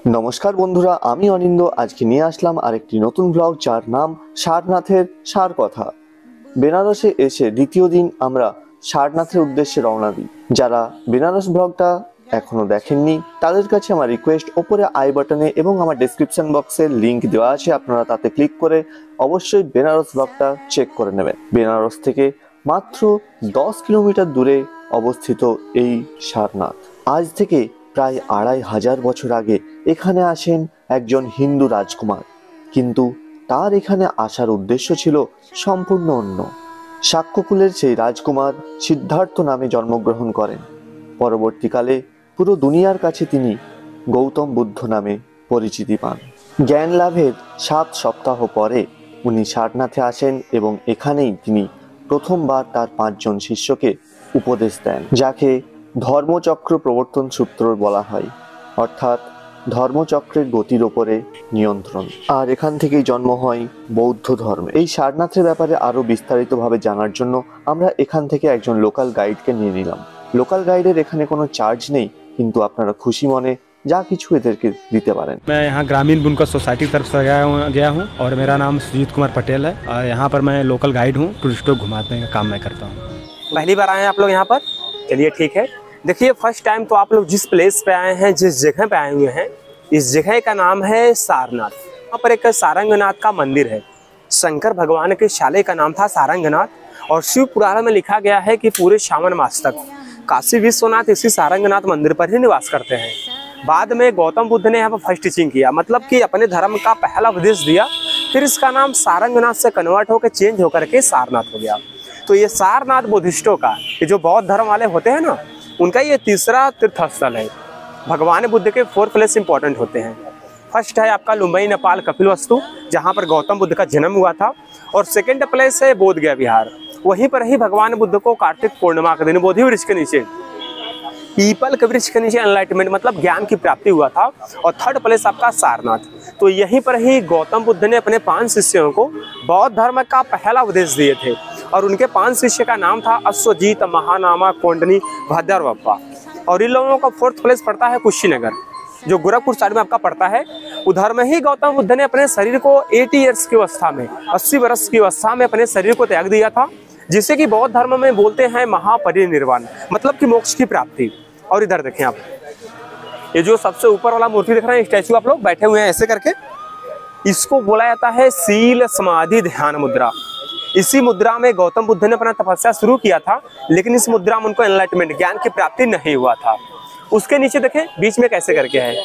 নমস্কার বন্ধুরা, আমি অনিন্দ আজকে নিয়ে আসলাম আরেকটি নতুন ব্লগ যার নাম সারনাথের সার কথা। বেনারসে এসে দ্বিতীয় দিন আমরা সারনাথের উদ্দেশ্যে রওনা দিই। যারা বেনারস ব্লগটা এখনো দেখেননি তাদের কাছে আমার রিকোয়েস্ট, ওপরে আই বাটনে এবং আমার ডেসক্রিপশন বক্সে লিংক দেওয়া আছে, আপনারা তাতে ক্লিক করে অবশ্যই বেনারস ব্লগটা চেক করে নেবেন। বেনারস থেকে মাত্র 10 কিলোমিটার দূরে অবস্থিত এই সারনাথ। আজ থেকে প্রায় 2500 বছর আগে এখানে আসেন একজন হিন্দু রাজকুমার, কিন্তু তার এখানে আসার উদ্দেশ্য ছিল সম্পূর্ণ অন্য। শাক্যকুলের সেই রাজকুমার সিদ্ধার্থ নামে জন্মগ্রহণ করেন। পরবর্তীকালে পুরো দুনিয়ার কাছে তিনি গৌতম বুদ্ধ নামে পরিচিতি পান। জ্ঞান লাভের 7 সপ্তাহ পরে উনি সারনাথে আসেন এবং এখানেই তিনি প্রথমবার তার 5 জন শিষ্যকে উপদেশ দেন, যাকে ধর্মচক্র প্রবর্তন সূত্র বলা হয়, অর্থাৎ ধর্মচক্রের গতির ওপরে নিয়ন্ত্রণ। আর এখান থেকেই জন্ম হয় বৌদ্ধ ধর্ম। এই সারনাথের ব্যাপারে আরো বিস্তারিতভাবে জানার জন্য আমরা এখান থেকে একজন লোকাল গাইডকে নিয়ে নিলাম। লোকাল গাইডের এখানে কোনো চার্জ নেই, কিন্তু আপনারা খুশি মনে যা কিছু এদেরকে দিতে পারেন। मैं यहाँ ग्रामीण बुनकर सोसाइटी की तरफ से गया हूँ और मेरा नाम सुजीत कुमार पटेल है और यहाँ पर मैं लोकल गाइड हूँ। टूरिस्टों को घुमाने का काम मैं करता हूँ। पहली बार आए हैं आप लोग यहाँ पर? चलिए ठीक है। देखिए फर्स्ट टाइम तो आप लोग जिस प्लेस पे आए हैं, जिस जगह पे आए हुए हैं, इस जगह का नाम है सारनाथ। यहाँ पर एक सारंगनाथ का मंदिर है। शंकर भगवान के शाले का नाम था सारंगनाथ और शिव पुराण में लिखा गया है कि पूरे श्रावण मास तक काशी विश्वनाथ इसी सारंगनाथ मंदिर पर ही निवास करते हैं। बाद में गौतम बुद्ध ने यहाँ पर फर्स्ट टीचिंग किया, मतलब कि अपने धर्म का पहला उपदेश दिया, फिर इसका नाम सारंगनाथ से कन्वर्ट होकर चेंज होकर के सारनाथ हो गया। तो ये सारनाथ बुद्धिस्टों का, ये जो बौद्ध धर्म वाले होते हैं ना, उनका ये तीसरा तीर्थ स्थल है। भगवान बुद्ध के 4 प्लेस इंपॉर्टेंट होते हैं। फर्स्ट है आपका मुंबई नेपाल कपिलवस्तु, जहाँ पर गौतम बुद्ध का जन्म हुआ था, और सेकंड प्लेस है बोध गया विहार। वहीं पर ही भगवान बुद्ध को कार्तिक पूर्णिमा के दिन बोधि वृक्ष के नीचे, पीपल के वृक्ष के नीचे एनलाइटमेंट मतलब ज्ञान की प्राप्ति हुआ था। और थर्ड प्लेस आपका सारनाथ। तो यहीं पर ही गौतम बुद्ध ने अपने 5 शिष्यों को बौद्ध धर्म का पहला उपदेश दिए थे और उनके 5 शिष्य का नाम था अश्वजीत, महानामा, कोंडनी, भद्रवप्पा। और इन लोगों का 4th प्लेस पड़ता है कुशीनगर, जो गोरखपुर साइड में आपका पड़ता है। उधर में ही गौतम बुद्ध ने अपने शरीर को 80 ईयर्स की अवस्था में, 80 वर्ष की अवस्था में अपने शरीर को त्याग दिया था, जिसे कि बौद्ध धर्म में बोलते हैं महापरिनिर्वाण, मतलब कि मोक्ष की प्राप्ति। और इधर देखें आप, ये जो सबसे ऊपर वाला मूर्ति दिख रहा है, स्टैचू आप लोग बैठे हुए हैं ऐसे करके, इसको बोला जाता है सील समाधि ध्यान मुद्रा। इसी मुद्रा में गौतम बुद्ध ने अपना तपस्या शुरू किया था, लेकिन इस मुद्रा में उनको एनलाइटमेंट ज्ञान की प्राप्ति नहीं हुआ था। उसके नीचे देखें बीच में कैसे करके है,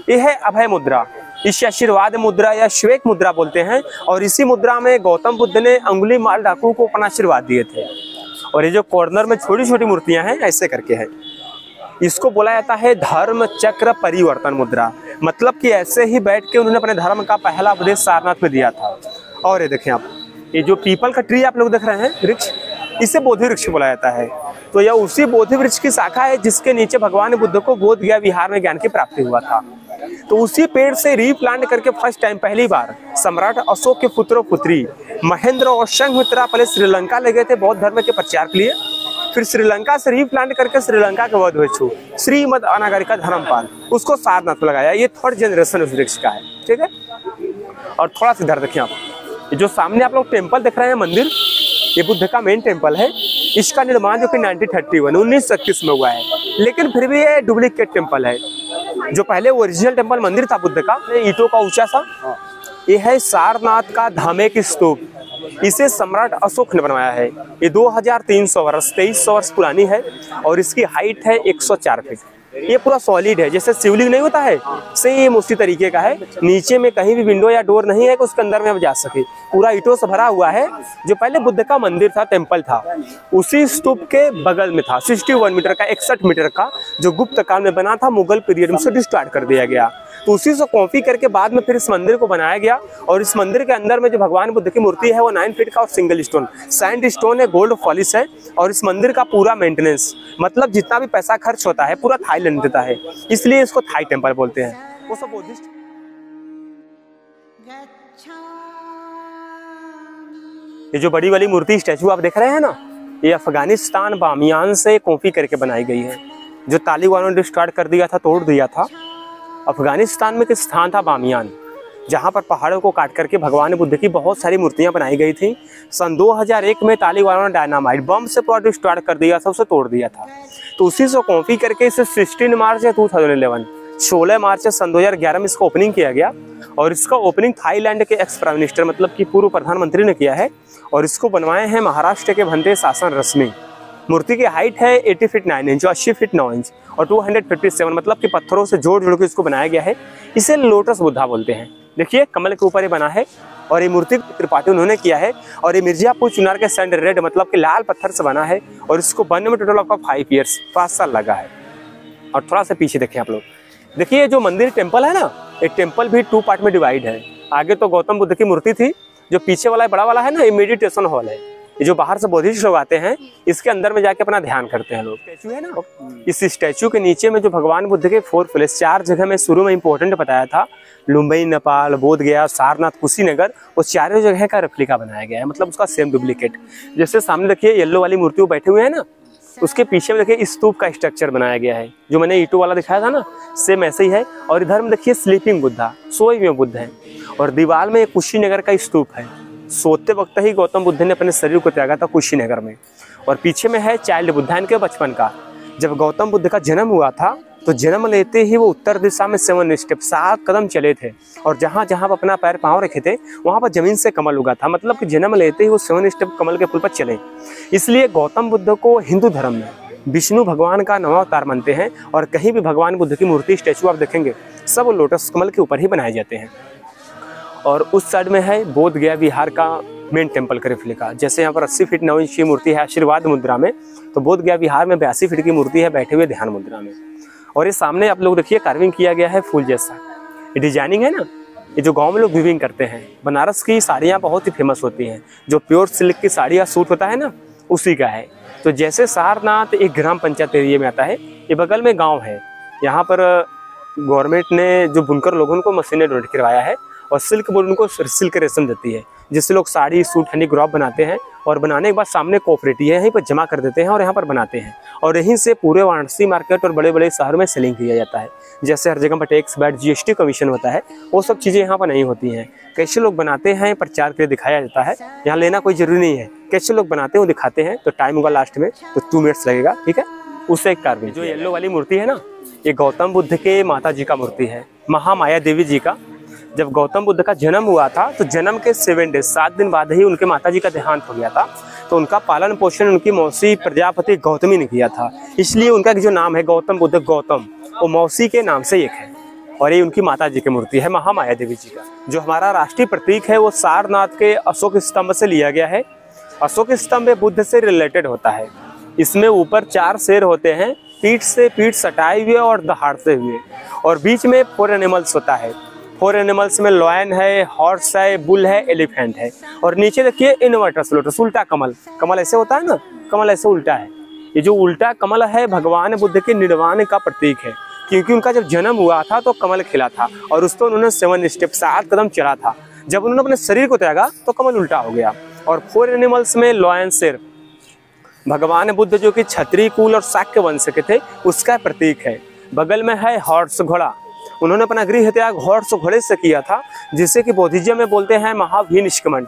ये है अभय मुद्रा, इसे आशीर्वाद मुद्रा या श्वेक मुद्रा बोलते हैं। और इसी मुद्रा में गौतम बुद्ध ने अंगुली माल डाकू को अपना आशीर्वाद दिए थे। और ये जो कॉर्नर में छोटी छोटी मूर्तियां हैं ऐसे करके है, इसको बोला जाता है धर्म चक्र परिवर्तन मुद्रा, मतलब कि ऐसे ही बैठ के उन्होंने अपने धर्म का पहला उपदेश सारनाथ में दिया था। और ये देखें आप, ये जो पीपल का ट्री आप लोग देख रहे हैं वृक्ष, इसे बोधि वृक्ष बोला जाता है। तो यह उसी बोधि वृक्ष की शाखा है जिसके नीचे भगवान बुद्ध को बोध गया विहार में ज्ञान की प्राप्ति हुआ था। तो उसी पेड़ से रीप्लांट करके फर्स्ट टाइम पहली बार सम्राट अशोक के पुत्र पुत्री महेंद्र और संघमित्रा पहले श्रीलंका ले गए थे बौद्ध धर्म के प्रचार के लिए। फिर श्रीलंका से रीप्लांट करके श्रीलंका के वध भिक्षु श्रीमद अनागरिका धर्मपाल, उसको सारनाथ लगाया। ये 3rd जनरेशन उस वृक्ष का है, ठीक है। और थोड़ा सा इधर देखिए आप, जो सामने आप लोग टेम्पल देख रहे हैं मंदिर, ये बुद्ध का मेन टेम्पल है। इसका निर्माण जो कि 1931 में हुआ है, लेकिन फिर भी ये डुप्लीकेट टेम्पल है। जो पहले ओरिजिनल टेम्पल मंदिर था बुद्ध का, ईंटों का ऊंचा सा, ये है सारनाथ का धामेक स्तूप। इसे सम्राट अशोक ने बनवाया है। ये 2300 वर्ष 2300 वर्ष पुरानी है और इसकी हाइट है 104 फीट। ये पूरा सॉलिड है, जैसे शिवलिंग नहीं होता है, सेम उसी तरीके का है। नीचे में कहीं भी विंडो या डोर नहीं है कि उसके अंदर में हम जा सके। पूरा ईंटों से भरा हुआ है। जो पहले बुद्ध का मंदिर था, टेम्पल था, उसी स्तूप के बगल में था 61 मीटर का, 61 मीटर का, जो गुप्त काल में बना था, मुगल पीरियड में से डिस्ट्रॉय कर दिया गया। तो उसी से कॉपी करके बाद में फिर इस मंदिर को बनाया गया। और इस मंदिर के अंदर में जो भगवान बुद्ध की मूर्ति है वो 9 फीट का और सिंगल स्टोन सैंड स्टोन है, गोल्ड पॉलिश है। और इस मंदिर का पूरा मेंटेनेंस, मतलब जितना भी पैसा खर्च होता है पूरा थाईलैंड देता है, इसलिए इसको थाई टेम्पल बोलते हैं। वो सब बुद्धिस्ट। ये जो बड़ी वाली मूर्ति स्टैचू आप देख रहे हैं ना, ये अफगानिस्तान बामियान से कॉपी करके बनाई गई है। जो तालिबानों ने डिस्ट्रॉय कर दिया था, तोड़ दिया था, अफगानिस्तान में एक स्थान था बामियान, जहाँ पर पहाड़ों को काट करके भगवान बुद्ध की बहुत सारी मूर्तियाँ बनाई गई थी। सन 2001 में तालिबानों ने डायनामाइट बम से पूरा डिस्ट्रॉय कर दिया था, उसे तोड़ दिया था। तो उसी से कॉपी करके इसे 16 मार्च 2011 16 मार्च सन 2011 में इसका ओपनिंग किया गया। और इसका ओपनिंग थाईलैंड के एक्स प्राइम मिनिस्टर मतलब कि पूर्व प्रधानमंत्री ने किया है। और इसको बनवाए हैं महाराष्ट्र के भंते शासन रश्मि। मूर्ति की हाइट है 80 फीट 9 इंच, 80 फीट 9 इंच और 257 मतलब कि पत्थरों से जोड़ जोड़ के इसको बनाया गया है। इसे लोटस बुद्धा बोलते हैं। देखिए कमल के ऊपर ये बना है और ये मूर्ति त्रिपाठी उन्होंने किया है। और ये मिर्जापुर चुनार के सैंड रेड मतलब कि लाल पत्थर से बना है। और इसको बनने में टोटल आपका 5 ईयर्स 5 साल लगा है। और थोड़ा सा पीछे देखें आप लोग, देखिए जो मंदिर टेम्पल है ना, एक टेम्पल भी 2 पार्ट में डिवाइड है। आगे तो गौतम बुद्ध की मूर्ति थी, जो पीछे वाला बड़ा वाला है ना, ये मेडिटेशन हॉल है। ये जो बाहर से बुद्धिस्ट लोग आते हैं, इसके अंदर में जाके अपना ध्यान करते हैं लोग। स्टैचू है ना, इस स्टैचू के नीचे में जो भगवान बुद्ध के 4 प्लेस 4 जगह में शुरू में इंपॉर्टेंट बताया था, लुम्बई नेपाल, बोध गया, सारनाथ, कुशीनगर, वो चारों जगह का रेप्लिका बनाया गया है, मतलब उसका सेम डुप्लीकेट। जैसे सामने देखिए येलो वाली मूर्ति वो बैठे हुए हैं ना, उसके पीछे में देखिए स्तूप का स्ट्रक्चर बनाया गया है, जो मैंने ईंटों वाला दिखाया था ना, सेम ऐसे ही है। और इधर में देखिए स्लीपिंग बुद्धा, सोए हुए बुद्ध है। और दीवार में कुशीनगर का स्तूप है, सोते वक्त ही गौतम बुद्ध ने अपने शरीर को त्यागा था कुशीनगर में। और पीछे में है चाइल्ड बुद्धा, इनके बचपन का। जब गौतम बुद्ध का जन्म हुआ था तो जन्म लेते ही वो उत्तर दिशा में 7 स्टेप 7 कदम चले थे। और जहाँ जहाँ पर अपना पैर पाँव रखे थे वहाँ पर जमीन से कमल उगा था, मतलब कि जन्म लेते ही वो 7 स्टेप कमल के फूल पर चले। इसलिए गौतम बुद्ध को हिंदू धर्म में विष्णु भगवान का नवा अवतार मानते हैं। और कहीं भी भगवान बुद्ध की मूर्ति स्टैचू आप देखेंगे सब लोटस कमल के ऊपर ही बनाए जाते हैं। और उस साइड में है बोध गया बिहार का मेन टेम्पल का रेप्लिका। जैसे यहाँ पर 80 फीट 9 इंच की मूर्ति है आशीर्वाद मुद्रा में, तो बोध गया बिहार में 82 फीट की मूर्ति है बैठे हुए ध्यान मुद्रा में। और ये सामने आप लोग देखिए कार्विंग किया गया है फूल जैसा। ये डिजाइनिंग है ना, ये जो गांव में लोग वीविंग करते हैं, बनारस की साड़ियाँ बहुत ही फेमस होती हैं। जो प्योर सिल्क की साड़ी या सूट होता है ना, उसी का है। तो जैसे सारनाथ एक ग्राम पंचायत एरिया में आता है, ये बगल में गाँव है। यहाँ पर गवर्नमेंट ने जो बुनकर लोगों को मशीनें डोनेट करवाया है। और सिल्क बोर्ड उनको सिल्क रेशम देती है, जिससे लोग साड़ी सूट हैंडीक्राफ्ट बनाते हैं। और बनाने के बाद सामने कोऑपरेटिव है, यहीं पर जमा कर देते हैं और यहाँ पर बनाते हैं। और यहीं से पूरे वाराणसी मार्केट और बड़े बड़े शहर में सेलिंग किया जाता है। जैसे हर जगह पर टैक्स वैट GST कमीशन होता है, वो सब चीज़ें यहाँ पर नहीं होती हैं। कैसे लोग बनाते हैं प्रचार के लिए दिखाया जाता है, यहाँ लेना कोई ज़रूरी नहीं है। कैसे लोग बनाते हैं वो दिखाते हैं। तो टाइम होगा लास्ट में तो 2 मिनट्स लगेगा, ठीक है। उससे एक कार्विंग जो येलो वाली मूर्ति है ना, ये गौतम बुद्ध के माता जी का मूर्ति है, महामाया देवी जी का। जब गौतम बुद्ध का जन्म हुआ था तो जन्म के 7 डेज 7 दिन बाद ही उनके माताजी का देहांत हो गया था। तो उनका पालन पोषण उनकी मौसी प्रजापति गौतमी ने किया था। इसलिए उनका जो नाम है गौतम बुद्ध गौतम, वो मौसी के नाम से एक है। और ये उनकी माताजी की मूर्ति है महामाया देवी जी का। जो हमारा राष्ट्रीय प्रतीक है वो सारनाथ के अशोक स्तंभ से लिया गया है। अशोक स्तंभ बुद्ध से रिलेटेड होता है। इसमें ऊपर 4 शेर होते हैं, पीठ से पीठ सटाए हुए और दहाड़ते हुए। और बीच में 4 एनिमल्स होता है। 4 एनिमल्स में लॉयन है, हॉर्स है, बुल है, एलिफेंट है। और नीचे देखिए इनवर्टस लोटस, उल्टा कमल। कमल ऐसे होता है ना, कमल ऐसे उल्टा है। ये जो उल्टा कमल है भगवान बुद्ध के निर्वाण का प्रतीक है, क्योंकि उनका जब जन्म हुआ था तो कमल खिला था और उस पर उन्होंने 7 स्टेप 7 कदम चला था। जब उन्होंने अपने शरीर को त्यागा तो कमल उल्टा हो गया। और 4 एनिमल्स में लॉयन शेर भगवान बुद्ध जो कि क्षत्रिय कुल और शाक्य वंश के थे, उसका प्रतीक है। बगल में है हॉर्स घोड़ा। उन्होंने अपना गृह त्याग हॉर्स घोड़े से किया था, जिसे कि बौद्धिज्म में बोलते हैं महाभिनिष्क्रमण।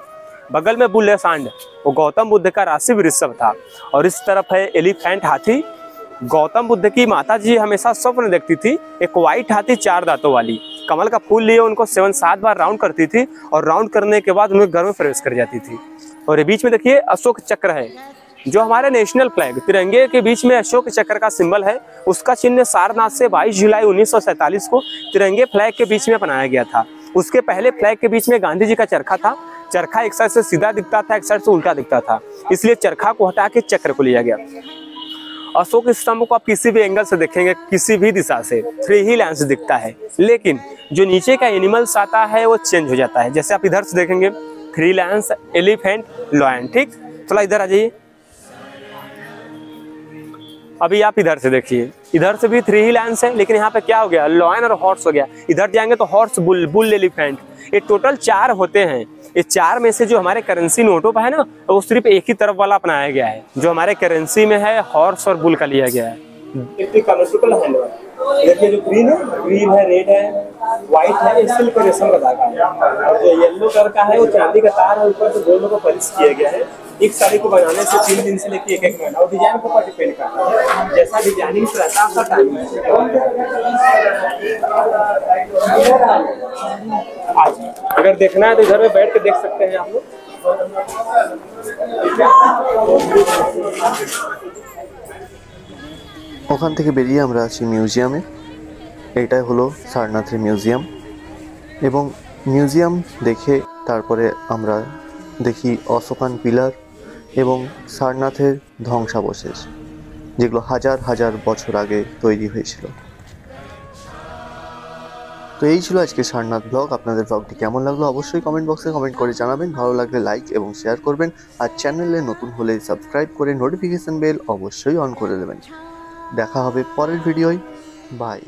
बगल में बुल है सांड, वो गौतम बुद्ध का राशि वृषभ था। और इस तरफ है एलिफेंट हाथी। गौतम बुद्ध की माता जी हमेशा स्वप्न देखती थी एक व्हाइट हाथी 4 दांतों वाली, कमल का फूल लिए उनको 7 बार राउंड करती थी और राउंड करने के बाद उन्हें घर में प्रवेश कर जाती थी। और ये बीच में देखिए अशोक चक्र है, जो हमारे नेशनल फ्लैग तिरंगे के बीच में अशोक चक्र का सिंबल है। उसका चिन्ह सारनाथ से 22 जुलाई 1947 को तिरंगे फ्लैग के बीच में बनाया गया था। उसके पहले फ्लैग के बीच में गांधी जी का चरखा था। चरखा एक साइड से सीधा दिखता था, एक साइड से उल्टा दिखता था, इसलिए चरखा को हटा के चक्र को लिया गया। अशोक स्तंभ को आप किसी भी एंगल से देखेंगे, किसी भी दिशा से 3 ही लाइन से दिखता है, लेकिन जो नीचे का एनिमल्स आता है वो चेंज हो जाता है। जैसे आप इधर से देखेंगे 3 लाइन्स, एलिफेंट, लॉयन। ठीक, थोड़ा इधर आ जाइए। अभी आप इधर से देखिए, इधर से भी 3 ही लाइन्स है, लेकिन यहाँ पे क्या हो गया, लॉयन और हॉर्स हो गया। इधर जाएंगे तो हॉर्स, बुल, बुल, एलिफेंट। ये टोटल 4 होते हैं। ये 4 में से जो हमारे करेंसी नोटों पर है ना, वो सिर्फ एक ही तरफ वाला अपनाया गया है। जो हमारे करेंसी में है हॉर्स और बुल का लिया गया है। देखिए जो ग्रीन है, रेड है, व्हाइट है, ये सिल्क रेशम का धागा है। और जो येलो कलर का है वो चांदी का तार है, ऊपर से दोनों को पॉलिश किया गया है। एक साड़ी को बनाने से 3 दिन से लेके 1 महीना, और डिजाइन के ऊपर डिपेंड करता है, जैसा डिजाइनिंग रहता है आपका टाइमिंग। अगर देखना है तो इधर में बैठ के देख सकते हैं आप लोग। ওখান থেকে বেরিয়ে আমরা আছি মিউজিয়ামে। এটাই হলো সারনাথের মিউজিয়াম, এবং মিউজিয়াম দেখে তারপরে আমরা দেখি অশোকান পিলার এবং সারনাথের ধ্বংসাবশেষ, যেগুলো হাজার হাজার বছর আগে তৈরি হয়েছিল। তো এই ছিল আজকে সারনাথ ব্লগ। আপনাদের ব্লগটি কেমন লাগলো অবশ্যই কমেন্ট বক্সে কমেন্ট করে জানাবেন। ভালো লাগলে লাইক এবং শেয়ার করবেন, আর চ্যানেলে নতুন হলে সাবস্ক্রাইব করে নোটিফিকেশন বেল অবশ্যই অন করে দেবেন। দেখা হবে পরের ভিডিওয়। বাই।